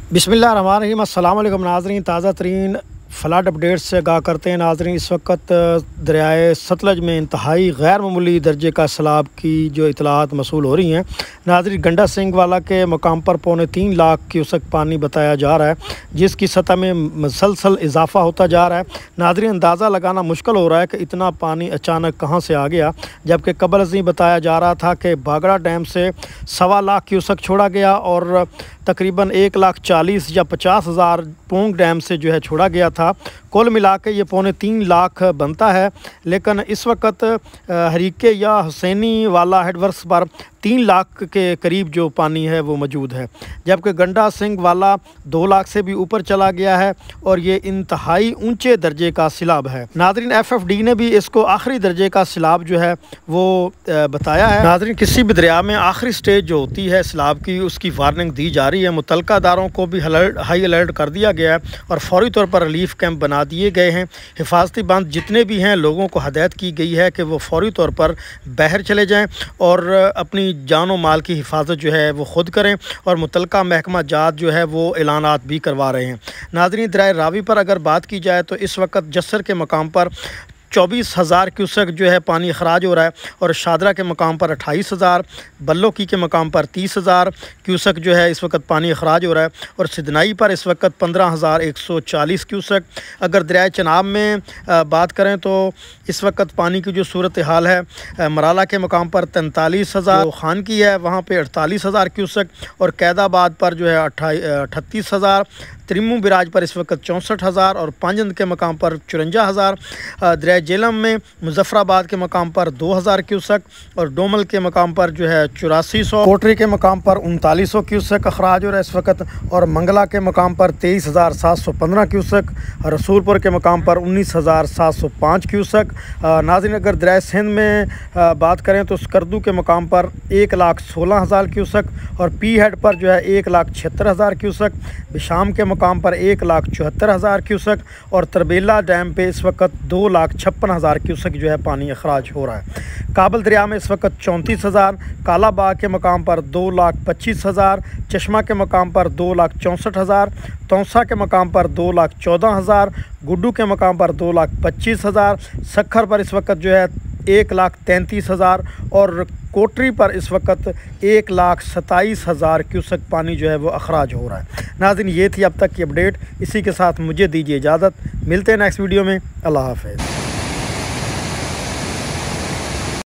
बिस्मिल्लाहिर्रहमानिर्रहीम। अस्सलाम वालेकुम नाज़रीन, ताज़ा तरीन फ़्लड अपडेट से आगाह करते हैं नाज़रीन। इस वक्त दरियाए सतलज में इंतहाई गैर मामूली दर्जे का सैलाब की जो इतलात मसूल हो रही हैं नाज़रीन। गंडा सिंह वाला के मकाम पर 3.25 लाख क्यूसेक पानी बताया जा रहा है, जिसकी सतह में मुसलसल इजाफ़ा होता जा रहा है। नाज़रीन, अंदाज़ा लगाना मुश्किल हो रहा है कि इतना पानी अचानक कहाँ से आ गया, जबकि कबल अज़ीं बताया जा रहा था कि भागड़ा डैम से 1.25 लाख क्यूसेक छोड़ा गया और तकरीबन 1,40,000 या 50,000 पोंग डैम से जो है छोड़ा गया था। कुल मिला के ये 3.25 लाख बनता है, लेकिन इस वक्त हरीके या हुसैनी वाला हेडवर्क्स पर 3 लाख के करीब जो पानी है वो मौजूद है, जबकि गंडा सिंह वाला 2 लाख से भी ऊपर चला गया है और ये इंतहाई ऊंचे दर्जे का सैलाब है। नाज़रीन, FFD ने भी इसको आखिरी दर्जे का सैलाब जो है वो बताया है। नाज़रीन, किसी भी दरिया में आखिरी स्टेज जो होती है सैलाब की, उसकी वार्निंग दी जा रही है। मुतल्लिका अदारों को भी हाई अलर्ट कर दिया गया है और फौरी तौर पर रिलीफ कैंप बना दिए गए हैं। हिफाजती बांध जितने भी हैं, लोगों को हदायत की गई है कि वो फौरी तौर पर बाहर चले जाएँ और अपनी जान और माल की हिफाजत जो है वो ख़ुद करें, और मुतल्लिका महकमा जात जो है वो ऐलानात भी करवा रहे हैं। नाज़रीन, दरिया रावी पर अगर बात की जाए तो इस वक्त जस्सर के मकाम पर 24,000 क्यूसेक जो है पानी अखराज हो रहा है और शादरा के मकाम पर 28,000, बल्लोकी के मकाम पर 30,000 क्यूसेक जो है इस वक्त पानी अखराज हो रहा है और सिदनाई पर इस वक्त 15,140 क्यूसेक। अगर दरियाए चनाब में बात करें तो इस वक्त पानी की जो सूरत हाल है, मराला के मकाम पर 43,000, खान की है वहाँ पर 48,000 क्यूसेक और कैदाबाद पर जो है 38,000, त्रिमू बिराज पर इस वक्त 64,000 और पांजंद के मकाम पर 54,000। दरिया जेलम में मुजफ्फराबाद के मकाम पर 2,000 क्यूसेक और डोमल के मकाम पर जो है 8400, कोटरी के मकाम पर 3900 क्यूसेक अखराज हो रहा है इस वक्त, और मंगला के मकाम पर 23,715 क्यूसेक, रसूलपुर के मकाम पर 19,705 क्यूसेक। नाज़रीन, अगर दरिया सिंध में बात करें तो स्कर्दू के मकाम पर 1,16,000 क्यूसेक और पी हेड पर जो है 1,76,000 क्यूसेक, बिशाम के मकाम पर 1,74,000 क्यूसेक और तरबेला डैम पे इस वक्त 2,56,000 क्यूसेक जो है पानी अखराज हो रहा है। काबल दरिया में इस वक्त 34,000, कालाबाग के मकाम पर 2,25,000, चश्मा के मकाम पर 2,64,000, तौसा के मकाम पर 2,14,000, गुड्डू के मकाम पर 2,25,000, सखर पर इस वक्त जो है 1,33,000 और कोटरी पर इस वक्त 1,27,000 क्यूसेक पानी जो है वो अखराज हो रहा है। नाज़रीन, ये थी अब तक की अपडेट। इसी के साथ मुझे दीजिए इजाज़त। मिलते हैं नेक्स्ट वीडियो में। अल्लाह हाफ़िज़।